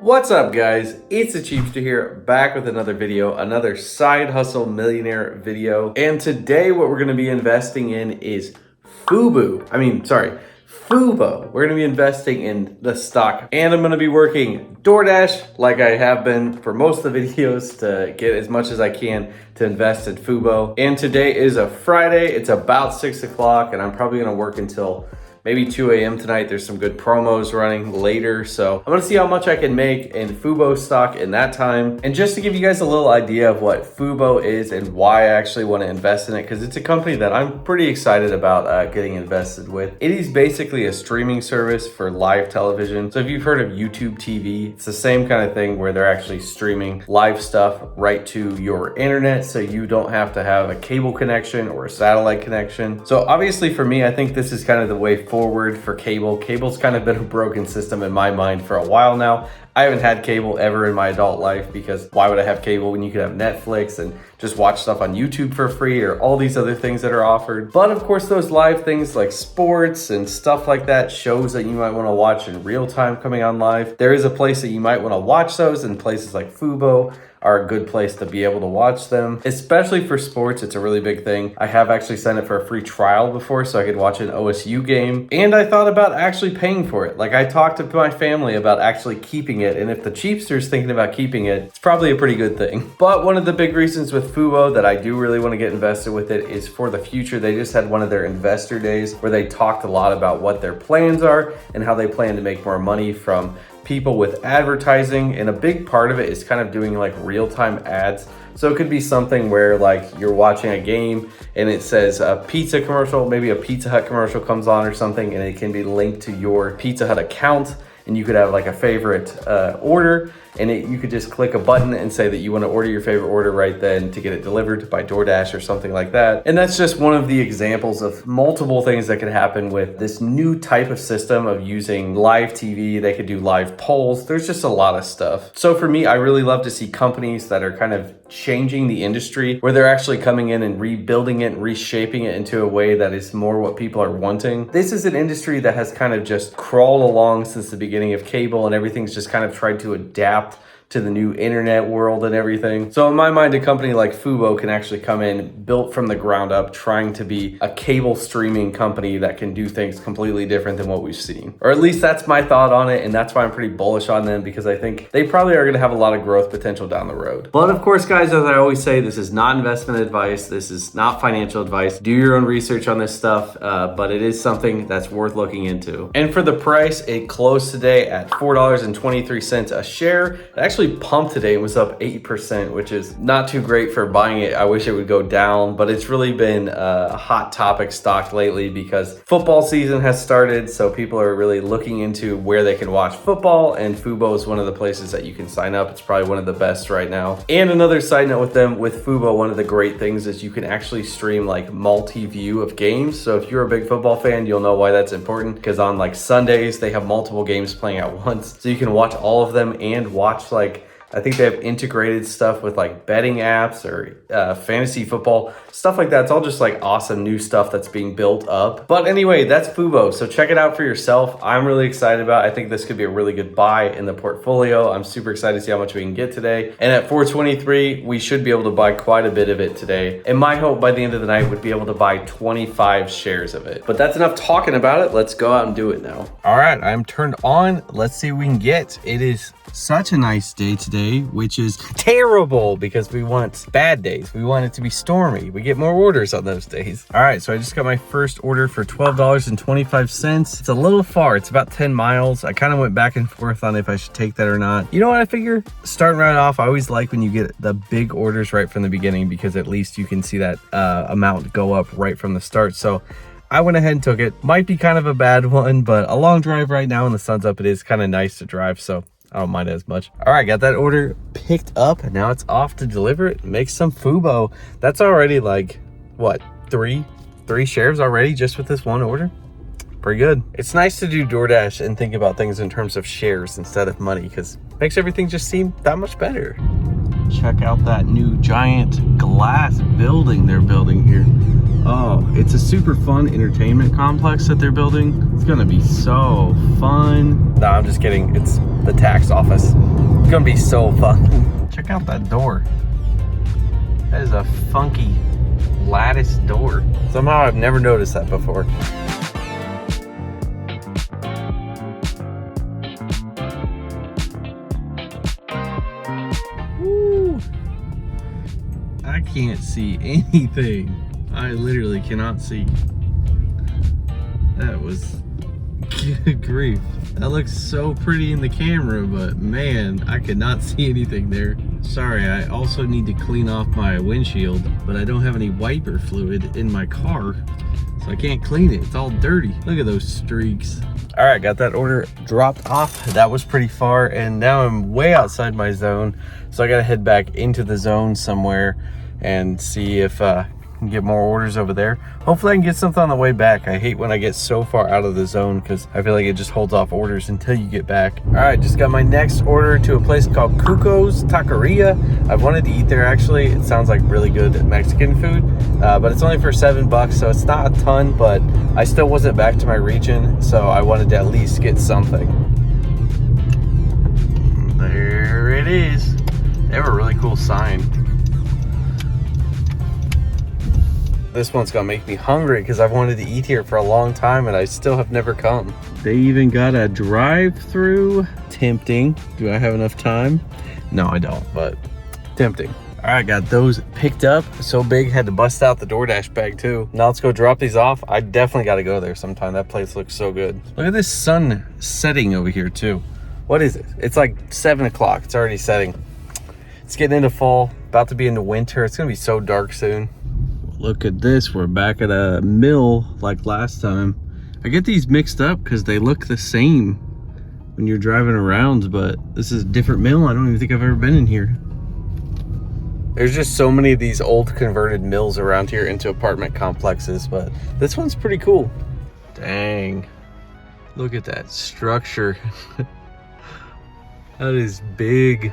What's up, guys? It's the Cheapster here, back with another video, another side hustle millionaire video. And today what we're going to be investing in is Fubo. We're going to be investing in the stock, and I'm going to be working DoorDash like I have been for most of the videos to get as much as I can to invest in Fubo. And today is a Friday. It's about 6 o'clock, and I'm probably going to work until maybe 2 a.m. tonight. There's some good promos running later. So I'm gonna see how much I can make in Fubo stock in that time. And just to give you guys a little idea of what Fubo is and why I actually wanna invest in it, because it's a company that I'm pretty excited about getting invested with. It is basically a streaming service for live television. So if you've heard of YouTube TV, it's the same kind of thing where they're actually streaming live stuff right to your internet. So you don't have to have a cable connection or a satellite connection. So obviously for me, I think this is kind of the way forward for cable. Cable's kind of been a broken system in my mind for a while now. I haven't had cable ever in my adult life, because why would I have cable when you could have Netflix and just watch stuff on YouTube for free or all these other things that are offered. But of course, those live things like sports and stuff like that, shows that you might want to watch in real time coming on live, there is a place that you might want to watch those, and places like Fubo are a good place to be able to watch them. Especially for sports, it's a really big thing. I have actually signed up for a free trial before so I could watch an OSU game, and I thought about actually paying for it. Like, I talked to my family about actually keeping it, and if the Cheapster's thinking about keeping it, it's probably a pretty good thing. But one of the big reasons with Fubo that I do really want to get invested with it is for the future. They just had one of their investor days where they talked a lot about what their plans are and how they plan to make more money from people with advertising, and a big part of it is kind of doing like real-time ads. So it could be something where like you're watching a game and it says a pizza commercial, maybe a Pizza Hut commercial comes on or something, and it can be linked to your Pizza Hut account, and you could have like a favorite order, and you could just click a button and say that you want to order your favorite order right then to get it delivered by DoorDash or something like that. And that's just one of the examples of multiple things that could happen with this new type of system of using live TV. They could do live polls. There's just a lot of stuff. So for me, I really love to see companies that are kind of changing the industry, where they're actually coming in and rebuilding it and reshaping it into a way that is more what people are wanting. This is an industry that has kind of just crawled along since the beginning of cable, and everything's just kind of tried to adapt to the new internet world and everything. So in my mind, a company like Fubo can actually come in built from the ground up, trying to be a cable streaming company that can do things completely different than what we've seen. Or at least that's my thought on it, and that's why I'm pretty bullish on them, because I think they probably are gonna have a lot of growth potential down the road. But of course, guys, as I always say, this is not investment advice. This is not financial advice. Do your own research on this stuff, but it is something that's worth looking into. And for the price, it closed today at $4.23 a share. It actually pumped today and was up 8%, which is not too great for buying it. I wish it would go down, but it's really been a hot topic stock lately because football season has started, so people are really looking into where they can watch football, and Fubo is one of the places that you can sign up. It's probably one of the best right now. And another side note with them, with Fubo, one of the great things is you can actually stream like multi-view of games. So if you're a big football fan, you'll know why that's important, because on like Sundays, they have multiple games playing at once. So you can watch all of them and watch like, I think they have integrated stuff with like betting apps or fantasy football, stuff like that. It's all just like awesome new stuff that's being built up. But anyway, that's Fubo. So check it out for yourself. I'm really excited about it. I think this could be a really good buy in the portfolio. I'm super excited to see how much we can get today. And at 423, we should be able to buy quite a bit of it today. And my hope by the end of the night would be able to buy 25 shares of it. But that's enough talking about it. Let's go out and do it now. All right, I'm turned on. Let's see what we can get. It is such a nice day today, which is terrible because we want bad days. We want it to be stormy. We get more orders on those days. All right, so I just got my first order for $12.25. It's a little far. It's about 10 miles. I kind of went back and forth on if I should take that or not. You know what I figure? Starting right off, I always like when you get the big orders right from the beginning, because at least you can see that amount go up right from the start. So I went ahead and took it. Might be kind of a bad one, but a long drive right now and the sun's up, it is kind of nice to drive, so I don't mind it as much. All right, got that order picked up, and now it's off to deliver it and make some Fubo. That's already like, what, three shares already just with this one order? Pretty good. It's nice to do DoorDash and think about things in terms of shares instead of money, because it makes everything just seem that much better. Check out that new giant glass building they're building here. Oh, it's a super fun entertainment complex that they're building. It's gonna be so fun. No, I'm just kidding. It's the tax office. It's gonna be so fun. Check out that door. That is a funky lattice door. Somehow I've never noticed that before. Woo. I can't see anything. I literally cannot see. That was good grief. That looks so pretty in the camera, but man, I could not see anything there. Sorry, I also need to clean off my windshield, but I don't have any wiper fluid in my car, so I can't clean it. It's all dirty. Look at those streaks. All right, got that order dropped off. That was pretty far, and now I'm way outside my zone, so I gotta head back into the zone somewhere and see if can get more orders over there. Hopefully I can get something on the way back. I hate when I get so far out of the zone because I feel like it just holds off orders until you get back. All right, just got my next order to a place called Cuco's Taqueria. I've wanted to eat there actually. It sounds like really good Mexican food, but it's only for $7, so it's not a ton, but I still wasn't back to my region, so I wanted to at least get something. There it is. They have a really cool sign. This one's gonna make me hungry because I've wanted to eat here for a long time and I still have never come. They even got a drive-through. Tempting. Do I have enough time? No, I don't, but tempting. All right, got those picked up. So big, had to bust out the DoorDash bag too. Now let's go drop these off. I definitely got to go there sometime. That place looks so good. Look at this sun setting over here too. What is it? It's like 7 o'clock. It's already setting. It's getting into fall, about to be into winter. It's gonna be so dark soon. Look at this, we're back at a mill like last time. I get these mixed up because they look the same when you're driving around, but this is a different mill. I don't even think I've ever been in here. There's just so many of these old converted mills around here into apartment complexes, but this one's pretty cool. Dang, look at that structure. That is big.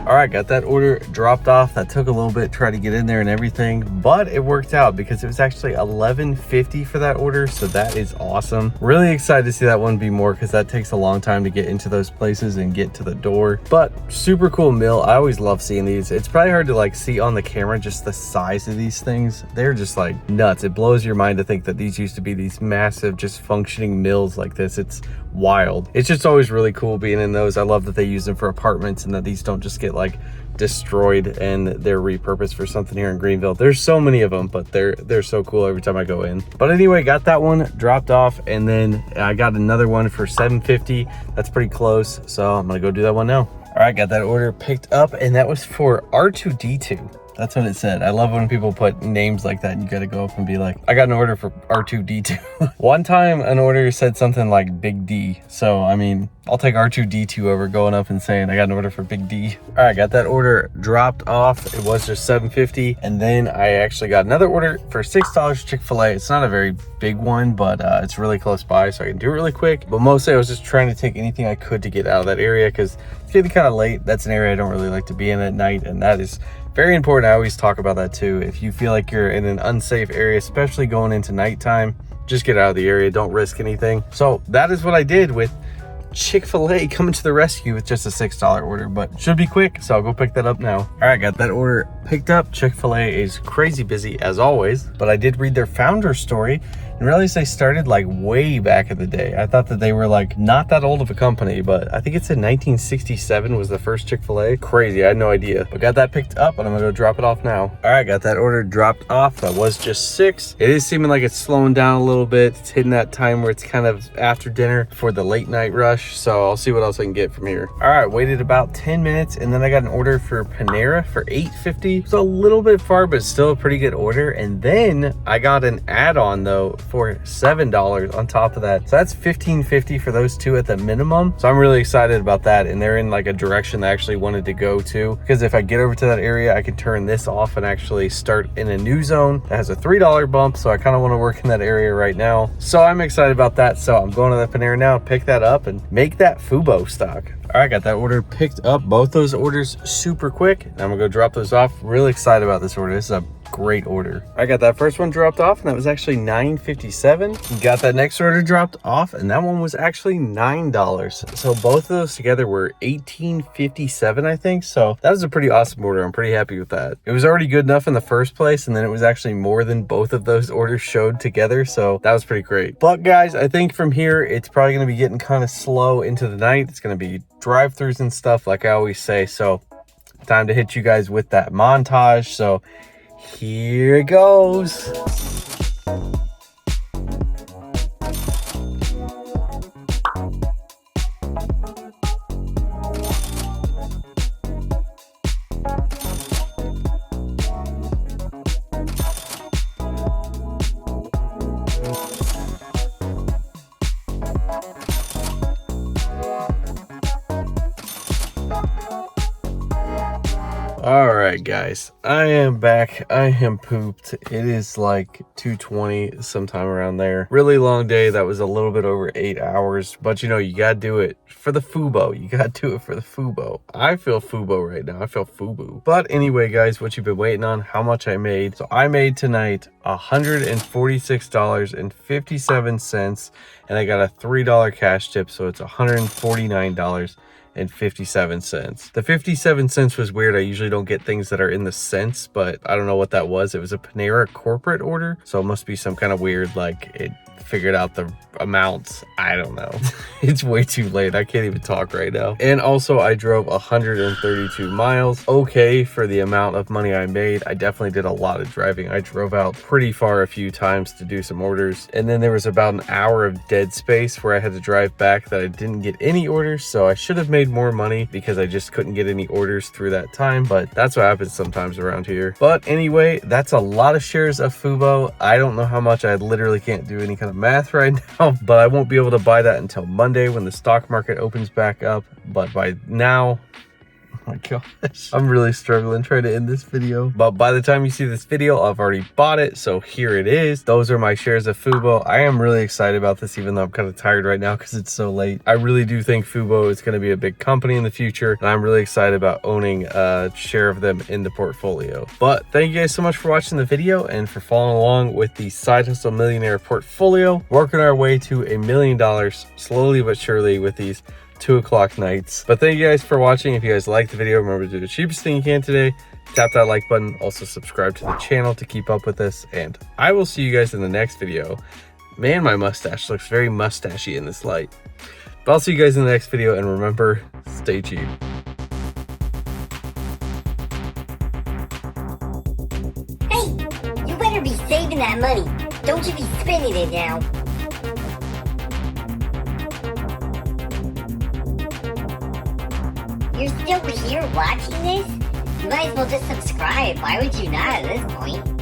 All right, got that order dropped off. That took a little bit, try to get in there and everything, but it worked out because it was actually $11.50 for that order. So that is awesome. Really excited to see that one be more because that takes a long time to get into those places and get to the door. But super cool mill. I always love seeing these. It's probably hard to like see on the camera, just the size of these things. They're just like nuts. It blows your mind to think that these used to be these massive, just functioning mills like this. It's wild. It's just always really cool being in those. I love that they use them for apartments and that these don't just get like destroyed and they're repurposed for something here in Greenville. There's so many of them, but they're so cool every time I go in. But anyway, got that one dropped off, and then I got another one for $7.50. That's pretty close, so I'm gonna go do that one now. All right, got that order picked up, and that was for R2D2. That's what it said. I love when people put names like that and you gotta go up and be like, I got an order for R2D2. One time an order said something like Big D. So, I mean, I'll take R2D2 over going up and saying I got an order for Big D. All right, got that order dropped off. It was just $7.50. And then I actually got another order for $6 Chick-fil-A. It's not a very big one, but it's really close by, so I can do it really quick. But mostly I was just trying to take anything I could to get out of that area because it's getting kind of late. That's an area I don't really like to be in at night, and that is very important. I always talk about that too. If you feel like you're in an unsafe area, especially going into nighttime, just get out of the area. Don't risk anything. So that is what I did with Chick-fil-A coming to the rescue with just a $6 order, but should be quick, so I'll go pick that up now. All right, got that order picked up. Chick-fil-A is crazy busy as always, but I did read their founder story and realized they started like way back in the day. I thought that they were like not that old of a company, but I think it said 1967 was the first Chick-fil-A. Crazy, I had no idea. But got that picked up and I'm gonna go drop it off now. All right, got that order dropped off. That was just $6. It is seeming like it's slowing down a little bit. It's hitting that time where it's kind of after dinner for the late night rush. So I'll see what else I can get from here. All right, waited about 10 minutes and then I got an order for Panera for $8.50. $15.50. It's a little bit far, but still a pretty good order. And then I got an add-on though for $7 on top of that. So that's $15.50 for those two at the minimum. So I'm really excited about that. And they're in like a direction that I actually wanted to go to, because if I get over to that area, I can turn this off and actually start in a new zone that has a $3 bump. So I kind of want to work in that area right now. So I'm excited about that. So I'm going to the Panera now, pick that up and make that Fubo stock. All right, got that order picked up. Both those orders super quick. I'm gonna go drop those off. Really excited about this order. This is a great order. I got that first one dropped off and that was actually $9.57. Got that next order dropped off and that one was actually $9. So both of those together were $18.57, I think. So that was a pretty awesome order. I'm pretty happy with that. It was already good enough in the first place, and then it was actually more than both of those orders showed together. So that was pretty great. But guys, I think from here, it's probably gonna be getting kind of slow into the night. It's gonna be drive-throughs and stuff like I always say. So time to hit you guys with that montage. So here it goes. All right, guys, I am back. I am pooped. It is like 2:20, sometime around there. Really long day. That was a little bit over 8 hours, but you know, you gotta do it for the Fubo. You gotta do it for the Fubo. I feel Fubo right now. I feel Fubu. But anyway, guys, what you've been waiting on, how much I made. So I made tonight $146.57, and I got a $3 cash tip, so it's $149.57. The 57 cents was weird. I usually don't get things that are in the cents, but I don't know what that was. It was a Panera corporate order, so it must be some kind of weird, like it figured out the amounts. I don't know. It's way too late. I can't even talk right now. And also I drove 132 miles. Okay, for the amount of money I made. I definitely did a lot of driving. I drove out pretty far a few times to do some orders, and then there was about an hour of dead space where I had to drive back that I didn't get any orders. So I should have made more money because I just couldn't get any orders through that time, but that's what happens sometimes around here. But anyway, that's a lot of shares of Fubo. I don't know how much. I literally can't do any kind of math right now, but I won't be able to buy that until Monday when the stock market opens back up. But by now, oh my gosh, I'm really struggling trying to end this video. But by the time you see this video, I've already bought it. So here it is. Those are my shares of Fubo. I am really excited about this, even though I'm kind of tired right now because it's so late. I really do think Fubo is going to be a big company in the future, and I'm really excited about owning a share of them in the portfolio. But thank you guys so much for watching the video and for following along with the Side Hustle Millionaire portfolio. Working our way to $1 million slowly but surely with these 2 o'clock nights. But thank you guys for watching. If you guys liked the video, remember to do the cheapest thing you can today. Tap that like button. Also subscribe to the channel to keep up with this. And I will see you guys in the next video. Man, my mustache looks very mustachy in this light. But I'll see you guys in the next video. And remember, stay cheap. Hey, you better be saving that money. Don't you be spending it now. You're still here watching this? You might as well just subscribe. Why would you not at this point?